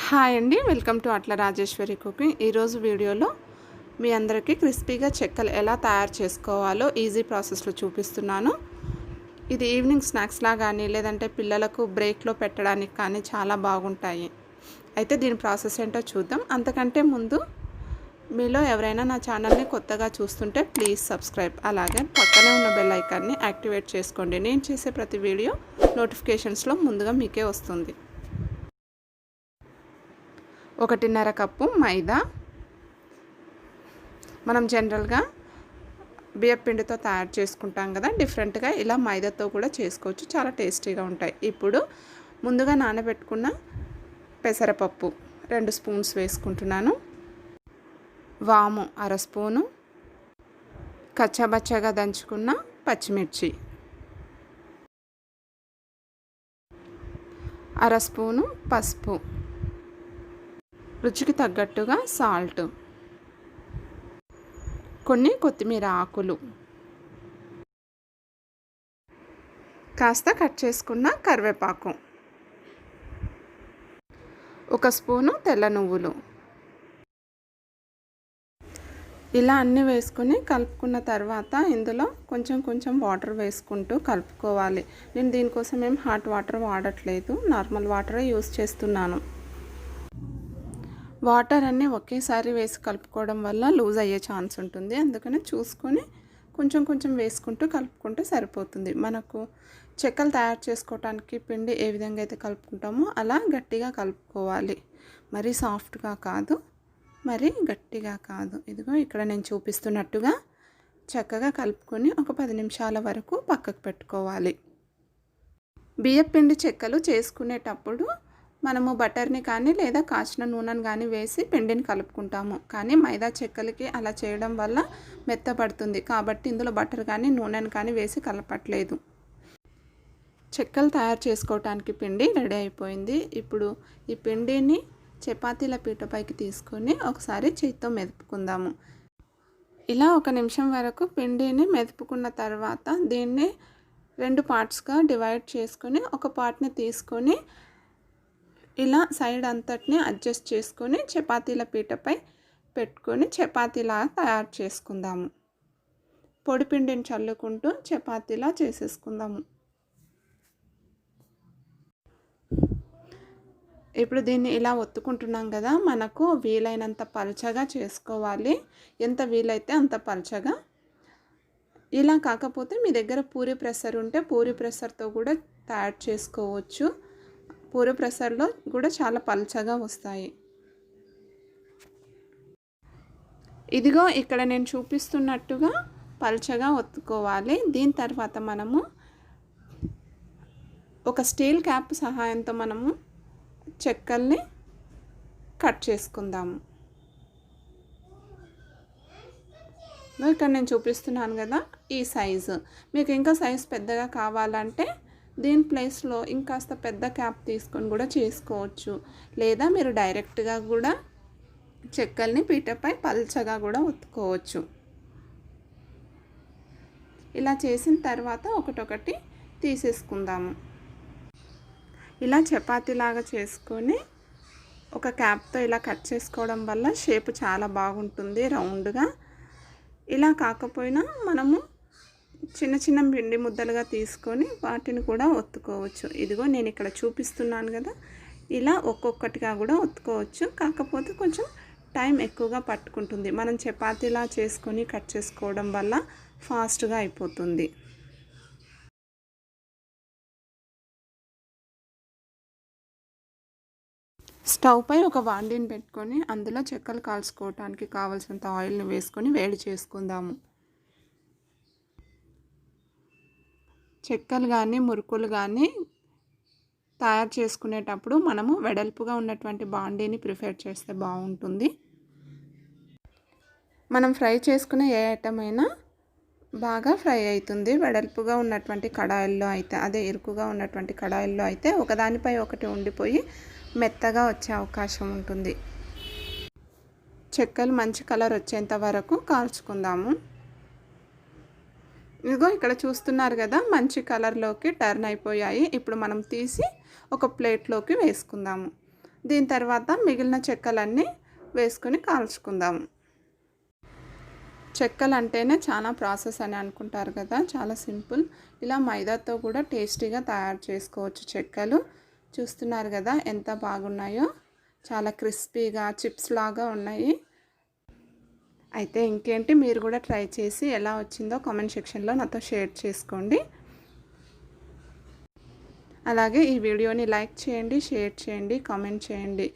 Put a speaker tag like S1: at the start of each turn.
S1: Hi అండి, welcome to అట్లా Rajeshwari cooking. ఈరోజు వీడియోలో మీ అందరికీ క్రిస్పీగా చెక్కలు ఎలా తయారు చేసుకోవాలో ఈజీ ప్రాసెస్లో చూపిస్తున్నాను. ఇది ఈవినింగ్ స్నాక్స్లా కానీ లేదంటే పిల్లలకు బ్రేక్లో పెట్టడానికి కానీ చాలా బాగుంటాయి. అయితే దీని ప్రాసెస్ ఏంటో చూద్దాం. అంతకంటే ముందు మీలో ఎవరైనా నా ఛానల్ని కొత్తగా చూస్తుంటే ప్లీజ్ సబ్స్క్రైబ్, అలాగే పక్కనే ఉన్న బెల్ ఐకాన్ని యాక్టివేట్ చేసుకోండి. నేను చేసే ప్రతి వీడియో నోటిఫికేషన్స్లో ముందుగా మీకే వస్తుంది. 1.5 కప్పు మైదా. మనం జనరల్గా బియ్యపిండితో తయారు చేసుకుంటాం కదా, డిఫరెంట్గా ఇలా మైదాతో కూడా చేసుకోవచ్చు, చాలా టేస్టీగా ఉంటాయి. ఇప్పుడు ముందుగా నానబెట్టుకున్న పెసరపప్పు 2 స్పూన్స్ వేసుకుంటున్నాను. వాము 1/2 స్పూను, కచ్చాబచ్చాగా దంచుకున్న పచ్చిమిర్చి 1/2 స్పూను, పసుపు, రుచికి తగ్గట్టుగా సాల్ట్, కొన్ని కొత్తిమీర ఆకులు, కాస్త కట్ చేసుకున్న కరివేపాకు, 1 స్పూను తెల్ల నువ్వులు. ఇలా అన్నీ వేసుకొని కలుపుకున్న తర్వాత ఇందులో కొంచెం వాటర్ వేసుకుంటూ కలుపుకోవాలి. నేను దీనికోసం ఏం హాట్ వాటర్ వాడట్లేదు, నార్మల్ వాటరే యూస్ చేస్తున్నాను. వాటర్ అన్నీ ఒకేసారి వేసి కలుపుకోవడం వల్ల లూజ్ అయ్యే ఛాన్స్ ఉంటుంది, అందుకని చూసుకొని కొంచెం వేసుకుంటూ కలుపుకుంటే సరిపోతుంది. మనకు చెక్కలు తయారు చేసుకోవడానికి పిండి ఏ విధంగా అయితే కలుపుకుంటామో అలా గట్టిగా కలుపుకోవాలి. మరీ సాఫ్ట్గా కాదు, మరీ గట్టిగా కాదు. ఇదిగో ఇక్కడ నేను చూపిస్తున్నట్టుగా చక్కగా కలుపుకొని ఒక 10 నిమిషాల వరకు పక్కకు పెట్టుకోవాలి. బియ్యపిండి చెక్కలు చేసుకునేటప్పుడు మనము బటర్ని కానీ లేదా కాచిన నూనెని కానీ వేసి పిండిని కలుపుకుంటాము, కానీ మైదా చెక్కలకి అలా చేయడం వల్ల మెత్తపడుతుంది, కాబట్టి ఇందులో బటర్ కానీ నూనెని కానీ వేసి కలపట్లేదు. చెక్కలు తయారు చేసుకోవటానికి పిండి రెడీ అయిపోయింది. ఇప్పుడు ఈ పిండిని చపాతీల పీటపైకి తీసుకొని ఒకసారి చేతితో మెదుపుకుందాము. ఇలా 1 నిమిషం వరకు పిండిని మెదుపుకున్న తర్వాత దీన్ని 2 పార్ట్స్గా డివైడ్ చేసుకొని ఒక పార్ట్ని తీసుకొని ఇలా సైడ్ అంతటిని అడ్జస్ట్ చేసుకొని చపాతీల పీటపై పెట్టుకొని చపాతీలా తయారు చేసుకుందాము. పొడి పిండిని చల్లుకుంటూ చపాతీలా చేసేసుకుందాము. ఇప్పుడు దీన్ని ఇలా ఒత్తుకుంటున్నాం కదా, మనకు వీలైనంత పల్చగా చేసుకోవాలి, ఎంత వీలైతే అంత పల్చగా. ఇలా కాకపోతే మీ దగ్గర పూరీ ప్రెషర్ ఉంటే పూరీ ప్రెషర్తో కూడా తయారు చేసుకోవచ్చు. పూరీ ప్రెషర్లో కూడా చాలా పల్చగా వస్తాయి. ఇదిగో ఇక్కడ నేను చూపిస్తున్నట్టుగా పల్చగా ఒత్తుకోవాలి. దీని తర్వాత మనము ఒక స్టీల్ క్యాప్ సహాయంతో మనము చెక్కల్ని కట్ చేసుకుందాము. ఇక్కడ నేను చూపిస్తున్నాను కదా ఈ సైజు. మీకు ఇంకా సైజు పెద్దగా కావాలంటే దీని ప్లేస్లో ఇంకాస్త పెద్ద క్యాప్ తీసుకొని కూడా చేసుకోవచ్చు, లేదా మీరు డైరెక్ట్గా కూడా చెక్కల్ని పీటపై పల్చగా కూడా ఒత్తుకోవచ్చు. ఇలా చేసిన తర్వాత ఒకటొకటి తీసేసుకుందాము. ఇలా చపాతీలాగా చేసుకొని ఒక క్యాప్తో ఇలా కట్ చేసుకోవడం వల్ల షేప్ చాలా బాగుంటుంది రౌండ్గా. ఇలా కాకపోయినా మనము చిన్న పిండి ముద్దలుగా తీసుకొని వాటిని కూడా ఒత్తుకోవచ్చు. ఇదిగో నేను ఇక్కడ చూపిస్తున్నాను కదా, ఇలా ఒక్కొక్కటిగా కూడా ఒత్తుకోవచ్చు, కాకపోతే కొంచెం టైం ఎక్కువగా పట్టుకుంటుంది. మనం చపాతీలా చేసుకొని కట్ చేసుకోవడం వల్ల ఫాస్ట్గా అయిపోతుంది. స్టవ్ పై ఒక బాండీని పెట్టుకొని అందులో చెక్కలు కాల్చుకోవడానికి కావాల్సినంత ఆయిల్ని వేసుకొని వేడి చేసుకుందాము. చెక్కలు కానీ మురుకులు కానీ తయారు చేసుకునేటప్పుడు మనము వెడల్పుగా ఉన్నటువంటి బాండీని ప్రిఫర్ చేస్తే బాగుంటుంది. మనం ఫ్రై చేసుకునే ఏ ఐటమ్ అయినా బాగా ఫ్రై అవుతుంది వెడల్పుగా ఉన్నటువంటి కడాయిల్లో అయితే. అదే ఇరుకుగా ఉన్నటువంటి కడాయిల్లో అయితే ఒకదానిపై ఒకటి ఉండిపోయి మెత్తగా వచ్చే అవకాశం ఉంటుంది. చెక్కలు మంచి కలర్ వచ్చేంత వరకు కాల్చుకుందాము. ఇదిగో ఇక్కడ చూస్తున్నారు కదా, మంచి కలర్లోకి టర్న్ అయిపోయాయి. ఇప్పుడు మనం తీసి ఒక ప్లేట్లోకి వేసుకుందాము. దీని తర్వాత మిగిలిన చెక్కలన్నీ వేసుకొని కాల్చుకుందాం. చెక్కలు అంటేనే చాలా ప్రాసెస్ అని అనుకుంటారు కదా, చాలా సింపుల్. ఇలా మైదాతో కూడా టేస్టీగా తయారు చేసుకోవచ్చు చెక్కలు. చూస్తున్నారు కదా ఎంత బాగున్నాయో, చాలా క్రిస్పీగా చిప్స్ లాగా ఉన్నాయి. అయితే ఇంకేంటి, మీరు కూడా ట్రై చేసి ఎలా వచ్చిందో కామెంట్ సెక్షన్లో నాతో షేర్ చేసుకోండి. అలాగే ఈ వీడియోని లైక్ చేయండి, షేర్ చేయండి, కామెంట్ చేయండి.